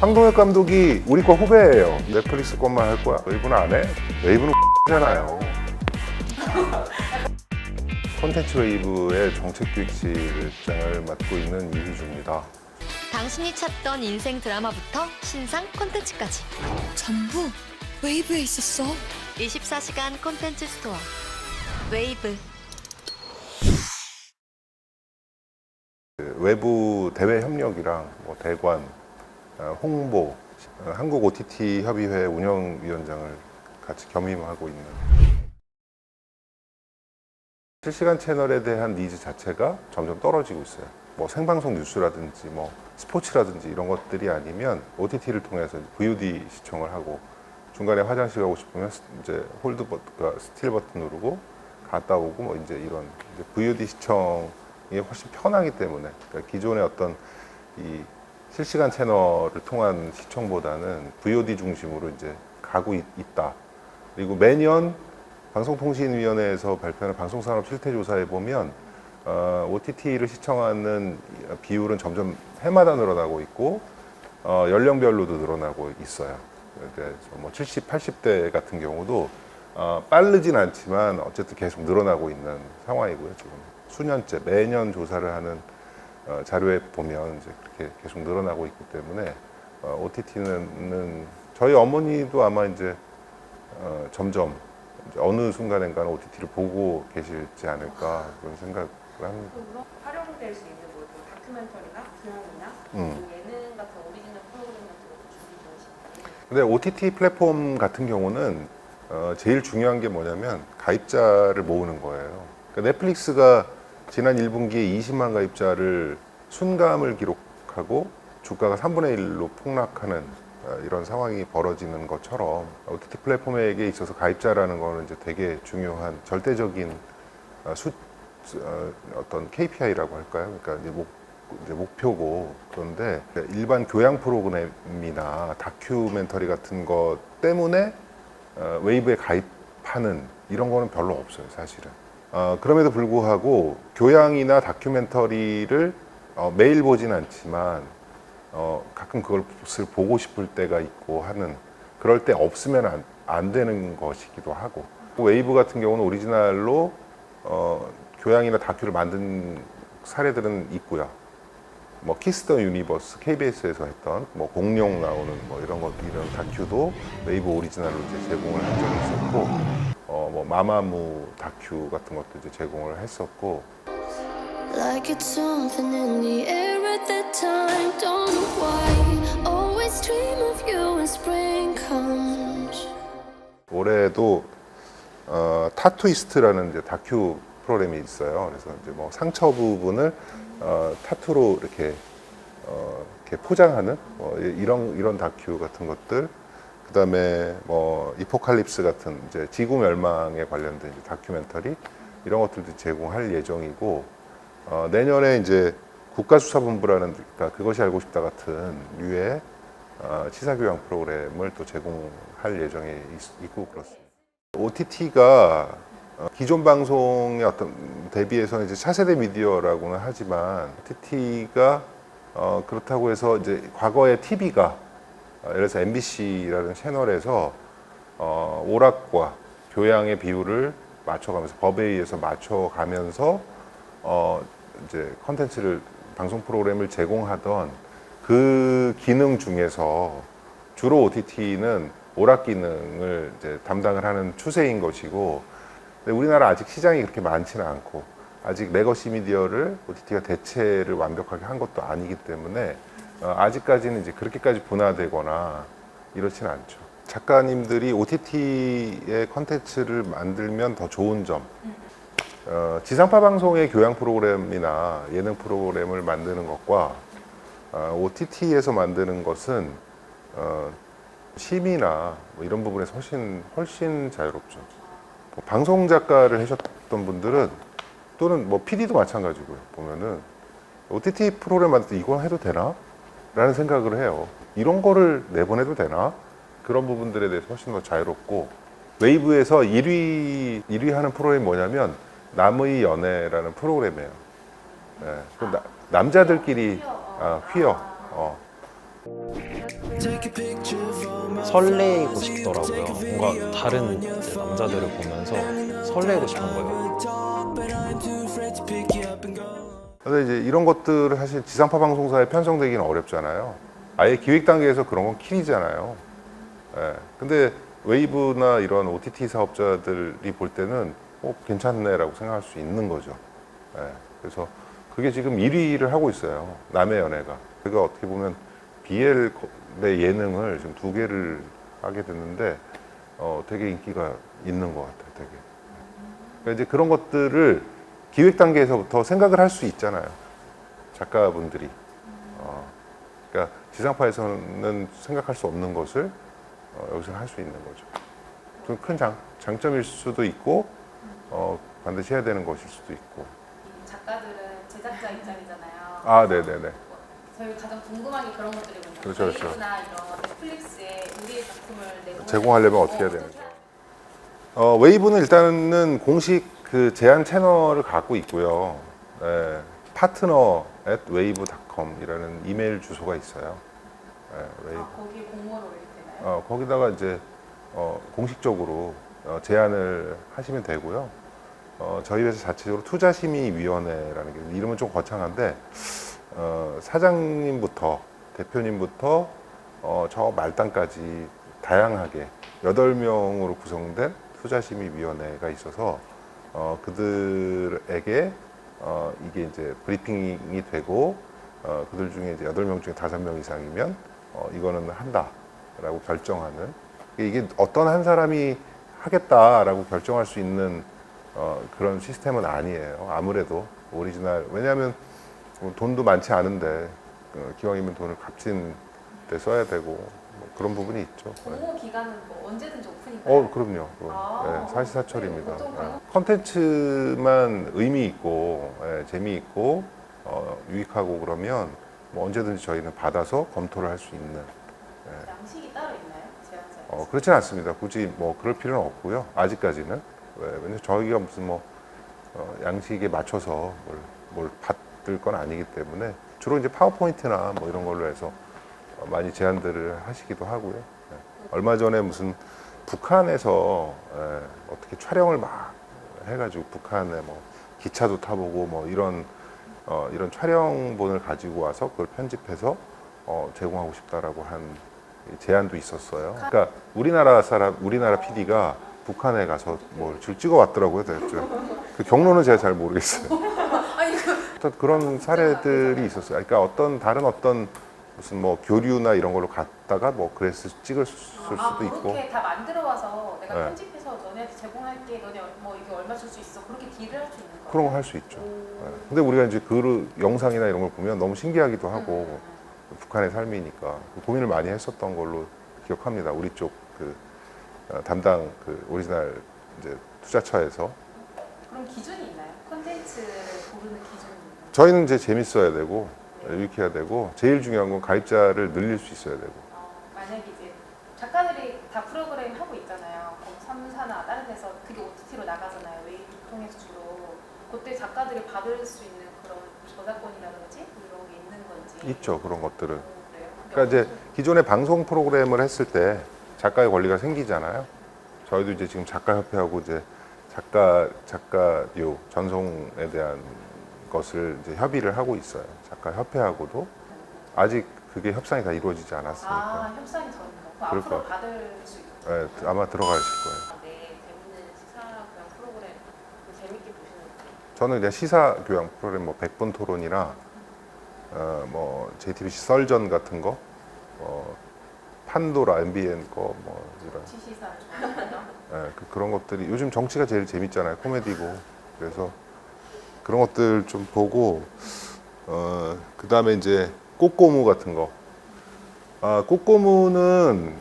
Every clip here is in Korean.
황동혁 감독이 우리 거 후배예요. 넷플릭스 것만 할 거야. 웨이브는 안 해? 웨이브는 잖아요. 콘텐츠 웨이브의 정책기획실장을 맡고 있는 이희주입니다. 당신이 찾던 인생 드라마부터 신상 콘텐츠까지 전부 웨이브에 있었어. 24시간 콘텐츠 스토어 웨이브. 외부 대외 협력이랑 뭐 대관, 홍보, 한국 OTT 협의회 운영위원장을 같이 겸임하고 있는. 실시간 채널에 대한 니즈 자체가 점점 떨어지고 있어요. 뭐 생방송 뉴스라든지 뭐 스포츠라든지 이런 것들이 아니면 OTT를 통해서 VOD 시청을 하고 중간에 화장실 가고 싶으면 이제 홀드 버튼, 스틸 버튼 누르고 갔다 오고 뭐 이제 이런 이제 VOD 시청이 훨씬 편하기 때문에 그러니까 기존의 어떤 이 실시간 채널을 통한 시청보다는 VOD 중심으로 이제 가고 있다. 그리고 매년 방송통신위원회에서 발표하는 방송산업 실태조사에 보면 OTT를 시청하는 비율은 점점 해마다 늘어나고 있고 연령별로도 늘어나고 있어요. 그래서 뭐 70, 80대 같은 경우도 빠르진 않지만 어쨌든 계속 늘어나고 있는 상황이고요. 지금 수년째 매년 조사를 하는 자료에 보면 이제 그렇게 계속 늘어나고 있기 때문에 OTT는 저희 어머니도 아마 이제 점점 이제 어느 순간인가는 OTT를 보고 계실지 않을까 그런 생각을 합니다. 활용될 수 있는 뭐 다큐멘터리나 교양이나 예능 같은 오리지널 프로그램 같은 것도 준비 중이신가요? 근데 OTT 플랫폼 같은 경우는 제일 중요한 게 뭐냐면 가입자를 모으는 거예요. 그러니까 넷플릭스가 지난 1분기에 20만 가입자를 순감을 기록하고 주가가 3분의 1로 폭락하는 이런 상황이 벌어지는 것처럼 OTT 플랫폼에게 있어서 가입자라는 거는 이제 되게 중요한 절대적인 어떤 KPI라고 할까요? 그러니까 이제 목표고 그런데 일반 교양 프로그램이나 다큐멘터리 같은 것 때문에 웨이브에 가입하는 이런 거는 별로 없어요, 사실은. 그럼에도 불구하고 교양이나 다큐멘터리를 매일 보진 않지만 가끔 그것을 보고 싶을 때가 있고 하는 그럴 때 없으면 안 되는 것이기도 하고 웨이브 같은 경우는 오리지널로 교양이나 다큐를 만든 사례들은 있고요. 뭐 키스 더 유니버스 KBS에서 했던 뭐 공룡 나오는 뭐 이런 다큐도 웨이브 오리지널로 이제 제공을 한 적이 있었고 뭐 마마무 다큐 같은 것도 이제 제공을 했었고. Like it's something in the air at that time. Don't know why. Always dream of you when spring comes. 올해도 타투이스트라는 이제 다큐 프로그램이 있어요. 그래서 이제 뭐 상처 부분을 타투로 이렇게 포장하는 이런 다큐 같은 것들. 그다음에 뭐 이포칼립스 같은 이제 지구 멸망에 관련된 이제 다큐멘터리 이런 것들도 제공할 예정이고 내년에 이제 국가수사본부라는 그러니까 그것이 알고 싶다 같은 류의 시사교양 프로그램을 또 제공할 예정에 있고 그렇습니다. OTT가 기존 방송의 어떤 대비해서는 이제 차세대 미디어라고는 하지만 OTT가 그렇다고 해서 이제 과거의 TV가 예를 들어서 MBC라는 채널에서 오락과 교양의 비율을 맞춰가면서 법에 의해서 맞춰가면서 이제 컨텐츠를 방송 프로그램을 제공하던 그 기능 중에서 주로 OTT는 오락 기능을 이제 담당을 하는 추세인 것이고 근데 우리나라 아직 시장이 그렇게 많지는 않고 아직 레거시 미디어를 OTT가 대체를 완벽하게 한 것도 아니기 때문에 아직까지는 이제 그렇게까지 분화되거나 이렇지는 않죠. 작가님들이 OTT의 컨텐츠를 만들면 더 좋은 점 지상파 방송의 교양 프로그램이나 예능 프로그램을 만드는 것과 OTT에서 만드는 것은 심의나 뭐 이런 부분에서 훨씬 자유롭죠. 방송 작가를 하셨던 분들은 또는 뭐 PD도 마찬가지고요. 보면은 OTT 프로그램 만들 때 이거 해도 되나? 라는 생각을 해요. 이런 거를 내보내도 되나? 그런 부분들에 대해서 훨씬 더 자유롭고 웨이브에서 1위 하는 프로그램이 뭐냐면 남의 연애라는 프로그램이에요. 네. 남자들끼리 휘어 설레이고 싶더라고요. 뭔가 다른 이제 남자들을 보면서 설레고 싶은 거예요. 근데 이제 이런 것들을 사실 지상파 방송사에 편성되기는 어렵잖아요. 아예 기획 단계에서 그런 건 킬이잖아요. 예. 근데 웨이브나 이런 OTT 사업자들이 볼 때는 괜찮네라고 생각할 수 있는 거죠. 예. 그래서 그게 지금 1위를 하고 있어요. 남의 연애가. 그가 어떻게 보면 BL의 예능을 지금 2개를 하게 됐는데 되게 인기가 있는 것 같아요. 되게. 그러니까 이제 그런 것들을 기획 단계에서부터 생각을 할 수 있잖아요. 작가분들이. 그러니까 지상파에서는 생각할 수 없는 것을 여기서 할 수 있는 거죠. 좀 큰 장점일 수도 있고 반드시 해야 되는 것일 수도 있고. 작가들은 제작자 입장이잖아요. 아, 네네네. 저희 가장 궁금한 게 그런 것들이거든요. 그렇죠, 그렇죠. 웨이브나 이런 넷플릭스에 우리의 작품을 제공하려면 어떻게 해야 되는지. 웨이브는 일단은 공식 그 제한 채널을 갖고 있고요. 네, partner@wave.com이라는 이메일 주소가 있어요. 네, 웨이브. 거기에 공모로 이렇게 되나요? 거기다가 이제 공식적으로 제안을 하시면 되고요. 저희 회사 자체적으로 투자심의위원회라는 게 이름은 좀 거창한데 사장님부터 대표님부터 저 말단까지 다양하게 8명으로 구성된 투자심의위원회가 있어서 그들에게 이게 이제 브리핑이 되고 그들 중에 이제 8명 중에 5명 이상이면 이거는 한다라고 결정하는, 이게 어떤 한 사람이 하겠다라고 결정할 수 있는 그런 시스템은 아니에요. 아무래도 오리지널, 왜냐하면 돈도 많지 않은데 기왕이면 돈을 값진 데 써야 되고 뭐 그런 부분이 있죠. 공모 기간은 뭐 언제든지 오픈인가요? 그럼요. 네, 사시사철입니다. 보통 그럼- 컨텐츠만 의미 있고 재미있고 유익하고 그러면 뭐 언제든지 저희는 받아서 검토를 할 수 있는. 양식이 따로 있나요? 제한사에? 그렇지는 않습니다. 굳이 뭐 그럴 필요는 없고요. 아직까지는. 왜냐면 저희가 무슨 뭐 양식에 맞춰서 뭘 받을 건 아니기 때문에 주로 이제 파워포인트나 뭐 이런 걸로 해서 많이 제안들을 하시기도 하고요. 얼마 전에 무슨 북한에서 어떻게 촬영을 막 해가지고 북한에 뭐 기차도 타보고 뭐 이런 촬영본을 가지고 와서 그걸 편집해서 제공하고 싶다라고 한 제안도 있었어요. 그러니까 우리나라 PD가 북한에 가서 뭘 찍어 왔더라고요. 그 경로는 제가 잘 모르겠어요. 어떤 그런 사례들이 있었어요. 그러니까 다른 어떤 무슨 뭐 교류나 이런 걸로 갔다가 뭐 찍을 수도 있고. 그렇게 다 만들어 와서 내가 네. 편집해서 너네한테 제공할게. 너네 뭐 이게 얼마 줄 수 있어. 그렇게 딜을 할 수 있는 거예요? 그런 거 할 수 있죠. 근데 우리가 이제 그 영상이나 이런 걸 보면 너무 신기하기도 하고 북한의 삶이니까 고민을 많이 했었던 걸로 기억합니다. 우리 쪽 담당 오리지널 이제 투자처에서. 그럼 기준이 있나요? 콘텐츠를 고르는 기준이 있나요? 저희는 이제 재밌어야 되고 유익해야 되고 제일 중요한 건 가입자를 늘릴 수 있어야 되고. 만약에 이제 작가들이 다 프로그램 하고 있잖아요. 3사나 다른 데서 그게 OTT로 나가잖아요. 웨이브 통해서 주로. 그때 작가들이 받을 수 있는 그런 저작권이라든지 이런 게 있는 건지. 있죠, 그런 것들은. 그래요? 그러니까 이제 기존에 방송 프로그램을 했을 때 작가의 권리가 생기잖아요. 저희도 이제 지금 작가협회하고 이제 작가료 전송에 대한 것을 이제 협의를 하고 있어요. 작가협회하고도 아직 그게 협상이 다 이루어지지 않았으니까. 협상이 전인가요? 그럴 앞으로 것 받을 수 있고. 아마 들어가실 거예요. 네, 재밌는 시사 그냥 프로그램 재밌게 보시는 거. 저는 그냥 시사 교양 프로그램 뭐 100분 토론이나 뭐 JTBC 썰전 같은 거, 판도라 MBN 거 뭐 이런 시사 좋아하거든요. 그런 것들이 요즘 정치가 제일 재밌잖아요. 코미디고. 그래서 그런 것들 좀 보고 그다음에 이제 꼬꼬무 같은 거. 꼬꼬무는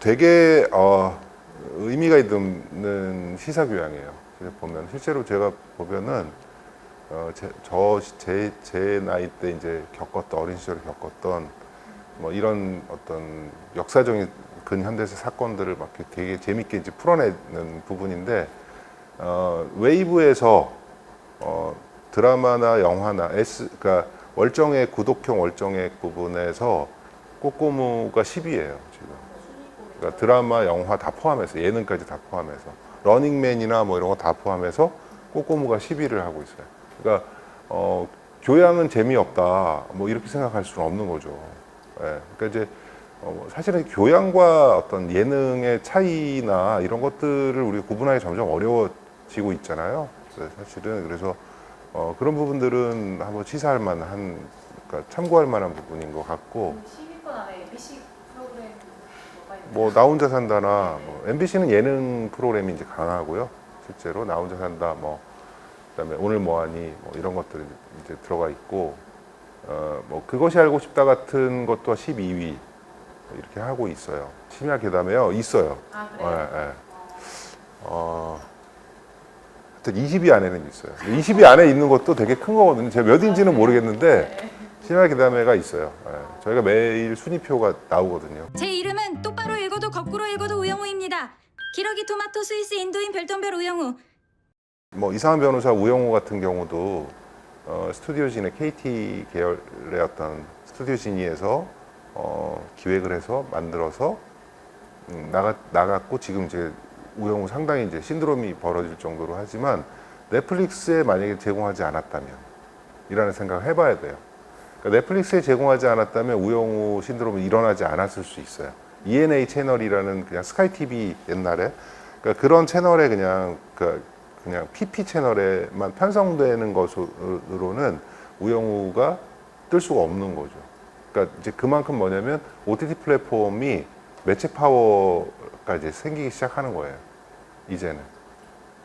되게 의미가 있는 시사 교양이에요. 그래서 보면 실제로 제가 보면은 제 나이 때 이제 어린 시절에 겪었던 뭐 이런 어떤 역사적인 근현대사 사건들을 막 되게 재밌게 이제 풀어내는 부분인데 웨이브에서 드라마나 영화나 그러니까 월정액 구독형 월정액 부분에서 꼬꼬무가 10위예요 지금. 그러니까 드라마, 영화 다 포함해서 예능까지 다 포함해서 러닝맨이나 뭐 이런 거 다 포함해서 꼬꼬무가 10위를 하고 있어요. 그러니까 교양은 재미없다 뭐 이렇게 생각할 수는 없는 거죠. 예. 그러니까 이제 사실은 교양과 어떤 예능의 차이나 이런 것들을 우리가 구분하기 점점 어려워지고 있잖아요. 사실은 그래서 그런 부분들은 한번 시사할 만한, 그러니까 참고할 만한 부분인 것 같고. 10위권 안에 MBC 프로그램 뭐가 있나요? 뭐 나 혼자 산다나 뭐 MBC는 예능 프로그램이 이제 강하고요. 실제로 나 혼자 산다 뭐 그다음에 오늘 뭐하니 뭐 이런 것들이 이제 들어가 있고 뭐 그것이 알고 싶다 같은 것도 12위 이렇게 하고 있어요. 심야 괴담에요. 있어요. 아, 그래요? 예, 예. 하여튼 20위 안에는 있어요. 20위 안에 있는 것도 되게 큰 거거든요. 제가 몇 인지는 모르겠는데 네. 심야 괴담회가 있어요. 예. 저희가 매일 순위표가 나오거든요. 제 이름은 똑바로 읽어도 거꾸로 읽어도 우영우입니다. 기러기 토마토 스위스 인도인 별똥별 우영우. 뭐 이상한 변호사 우영우 같은 경우도 스튜디오진의 KT 계열의 어떤 스튜디오진이에서 기획을 해서 만들어서 나갔고 지금 이제 우영우 상당히 이제 신드롬이 벌어질 정도로 하지만 넷플릭스에 만약에 제공하지 않았다면 이라는 생각을 해봐야 돼요. 그러니까 넷플릭스에 제공하지 않았다면 우영우 신드롬이 일어나지 않았을 수 있어요. ENA 채널이라는 그냥 스카이 TV 옛날에 그러니까 그런 채널에 그냥 PP 채널에만 편성되는 것으로는 우영우가 뜰 수가 없는 거죠. 그러니까 이제 그만큼 뭐냐면 OTT 플랫폼이 매체 파워가 이제 생기기 시작하는 거예요. 이제는.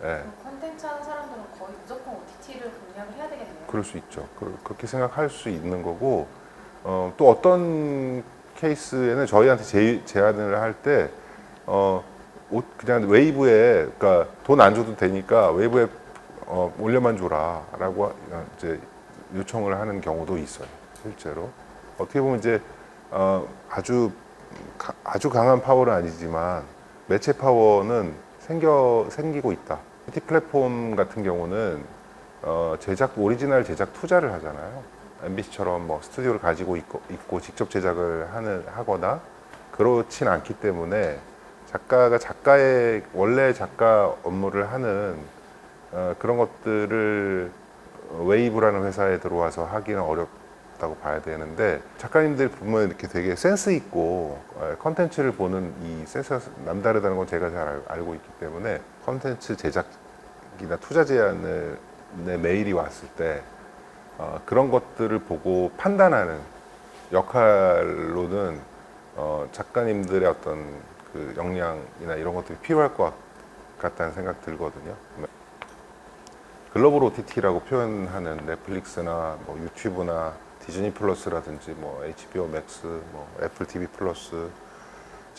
예. 콘텐츠 하는 사람들은 거의 무조건 OTT를 공략을 해야 되겠네요. 그럴 수 있죠. 그렇게 생각할 수 있는 거고 또 어떤 케이스에는 저희한테 제안을 할 때 그냥 웨이브에 그러니까 돈 안 줘도 되니까 웨이브에 올려만 줘라라고 이제 요청을 하는 경우도 있어요. 실제로 어떻게 보면 이제 아주 강한 파워는 아니지만 매체 파워는 생기고 있다. OTT 플랫폼 같은 경우는 오리지널 제작 투자를 하잖아요. MBC처럼 뭐 스튜디오를 가지고 있고 직접 제작을 하거나 그렇진 않기 때문에 작가가 작가의 원래 작가 업무를 하는 그런 것들을 웨이브라는 회사에 들어와서 하기는 어렵다고 봐야 되는데 작가님들 보면 이렇게 되게 센스 있고 컨텐츠를 보는 이 센스가 남다르다는 건 제가 잘 알고 있기 때문에 컨텐츠 제작이나 투자 제안의 메일이 왔을 때 그런 것들을 보고 판단하는 역할로는 작가님들의 어떤 그 역량이나 이런 것들이 필요할 것 같다는 생각 들거든요. 글로벌 OTT라고 표현하는 넷플릭스나 뭐 유튜브나 디즈니 플러스라든지 뭐 HBO 맥스, 뭐 애플 TV 플러스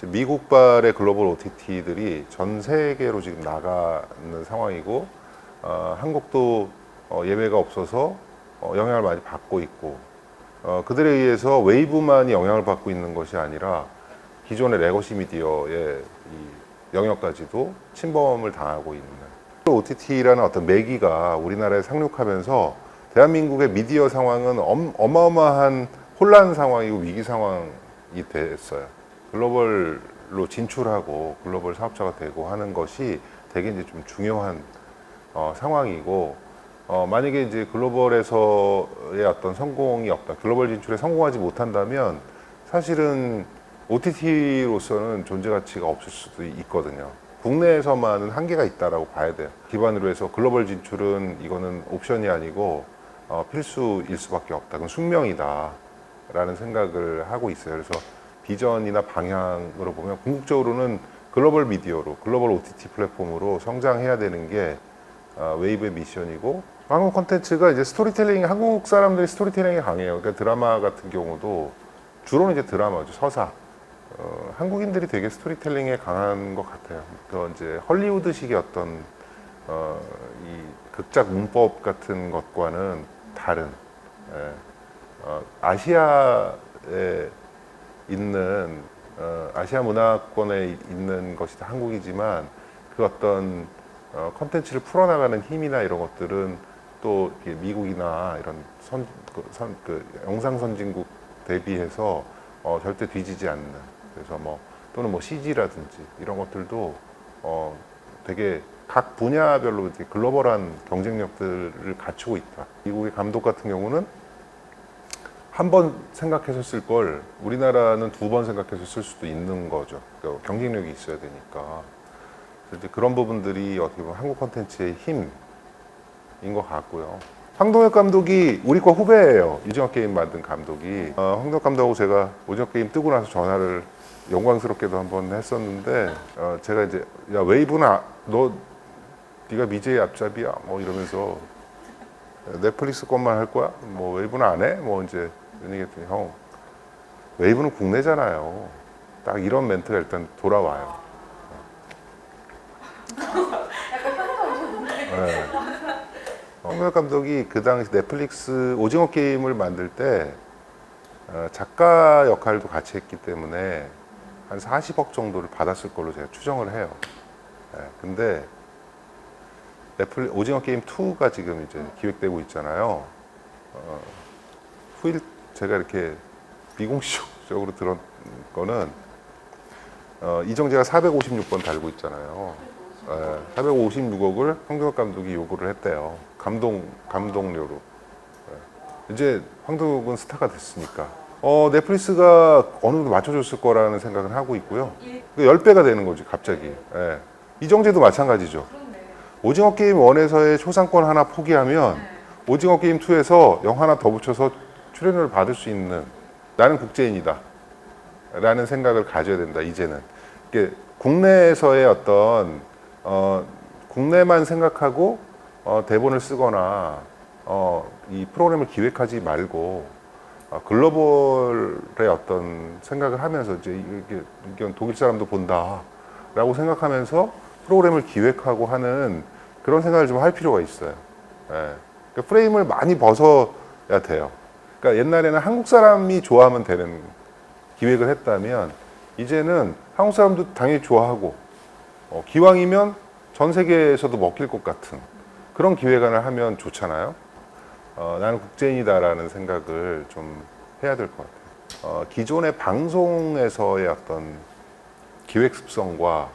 미국발의 글로벌 OTT들이 전 세계로 지금 나가는 상황이고 한국도 예외가 없어서 영향을 많이 받고 있고 그들에 의해서 웨이브만이 영향을 받고 있는 것이 아니라 기존의 레거시 미디어의 이 영역까지도 침범을 당하고 있는 OTT라는 어떤 매기가 우리나라에 상륙하면서 대한민국의 미디어 상황은 어마어마한 혼란 상황이고 위기 상황이 됐어요. 글로벌로 진출하고 글로벌 사업자가 되고 하는 것이 되게 이제 좀 중요한 상황이고 만약에 이제 글로벌에서의 어떤 성공이 없다, 글로벌 진출에 성공하지 못한다면 사실은 OTT로서는 존재 가치가 없을 수도 있거든요. 국내에서만은 한계가 있다라고 봐야 돼요. 기반으로 해서 글로벌 진출은 이거는 옵션이 아니고 필수일 수밖에 없다. 그건 숙명이다라는 생각을 하고 있어요. 그래서 비전이나 방향으로 보면 궁극적으로는 글로벌 미디어로, 글로벌 OTT 플랫폼으로 성장해야 되는 게 웨이브의 미션이고 한국 콘텐츠가 이제 한국 사람들이 스토리텔링이 강해요. 그러니까 드라마 같은 경우도 주로는 이제 드라마죠. 서사. 한국인들이 되게 스토리텔링에 강한 것 같아요. 그 이제 헐리우드식의 어떤 이 극작 문법 같은 것과는 다른 아시아에 있는 아시아 문화권에 있는 것이 다 한국이지만 그 어떤 컨텐츠를 풀어나가는 힘이나 이런 것들은 또 이렇게 미국이나 이런 영상 선진국 대비해서 절대 뒤지지 않는, 그래서 뭐 또는 뭐 CG라든지 이런 것들도 되게 각 분야별로 이제 글로벌한 경쟁력들을 갖추고 있다. 미국의 감독 같은 경우는 한 번 생각해서 쓸 걸 우리나라는 두 번 생각해서 쓸 수도 있는 거죠. 그러니까 경쟁력이 있어야 되니까. 그래서 이제 그런 부분들이 어떻게 보면 한국 콘텐츠의 힘인 것 같고요. 황동혁 감독이 우리 과 후배예요. 오징어 게임 만든 감독이. 황동혁 감독하고 제가 오징어 게임 뜨고 나서 전화를 영광스럽게도 한번 했었는데, 제가 이제 야 웨이브는 네가 BJ 앞잡이야 뭐 이러면서 넷플릭스 것만 할 거야? 뭐 웨이브는 안 해? 뭐 이제 이런 얘기했더니 형 웨이브는 국내잖아요. 딱 이런 멘트가 일단 돌아와요. 네. 황동혁 감독이 그 당시 넷플릭스 오징어 게임을 만들 때 작가 역할도 같이 했기 때문에 한 40억 정도를 받았을 걸로 제가 추정을 해요. 네. 근데 오징어 게임 2가 지금 이제 기획되고 있잖아요. 후일 제가 이렇게 비공식적으로 들은 거는 이정재가 456번 달고 있잖아요. 456억을 황동혁 감독이 요구를 했대요. 감독료로. 이제 황동혁은 스타가 됐으니까 넷플릭스가 어느 정도 맞춰줬을 거라는 생각을 하고 있고요. 10배가 되는 거지 갑자기. 예. 이정재도 마찬가지죠. 오징어 게임 1에서의 초상권 하나 포기하면 오징어 게임 2에서 영 하나 더 붙여서 출연료를 받을 수 있는, 나는 국제인이다 라는 생각을 가져야 된다. 이제는 이게 국내에서의 어떤 국내만 생각하고 대본을 쓰거나 이 프로그램을 기획하지 말고 글로벌의 어떤 생각을 하면서 이제 이건 독일 사람도 본다라고 생각하면서 프로그램을 기획하고 하는 그런 생각을 좀 할 필요가 있어요. 예. 그러니까 프레임을 많이 벗어야 돼요. 그러니까 옛날에는 한국 사람이 좋아하면 되는 기획을 했다면 이제는 한국 사람도 당연히 좋아하고 기왕이면 전 세계에서도 먹힐 것 같은 그런 기획안을 하면 좋잖아요. 나는 국제인이다라는 생각을 좀 해야 될 것 같아요. 기존의 방송에서의 어떤 기획 습성과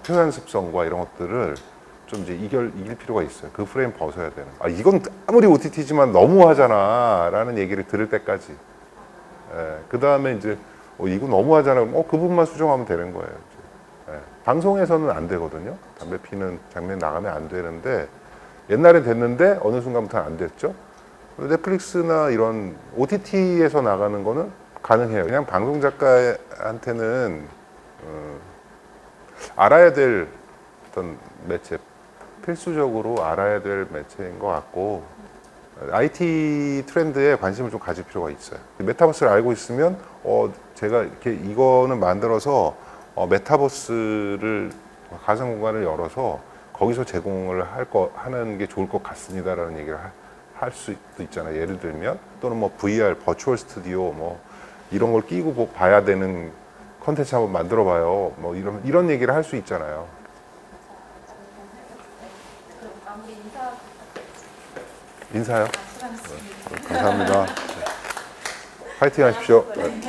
표현 습성과 이런 것들을 좀 이제 이길 필요가 있어요. 그 프레임 벗어야 되는. 이건 아무리 OTT지만 너무하잖아 라는 얘기를 들을 때까지. 그 다음에 이제 이거 너무하잖아. 그 부분만 수정하면 되는 거예요. 이제. 방송에서는 안 되거든요. 담배 피는 장면 나가면 안 되는데 옛날에 됐는데 어느 순간부터는 안 됐죠. 넷플릭스나 이런 OTT에서 나가는 거는 가능해요. 그냥 방송 작가한테는 알아야 될 어떤 매체, 필수적으로 알아야 될 매체인 것 같고 IT 트렌드에 관심을 좀 가질 필요가 있어요. 메타버스를 알고 있으면 제가 이렇게 이거는 만들어서 메타버스를 가상 공간을 열어서 거기서 제공을 하는 게 좋을 것 같습니다라는 얘기를 할 수도 있잖아요. 예를 들면 또는 뭐 VR, 버추얼 스튜디오 뭐 이런 걸 끼고 봐야 되는 컨텐츠 한번 만들어봐요. 뭐 이런 얘기를 할 수 있잖아요. 그럼 마무리 인사. 인사요? 네, 감사합니다. 파이팅 하십시오. 네.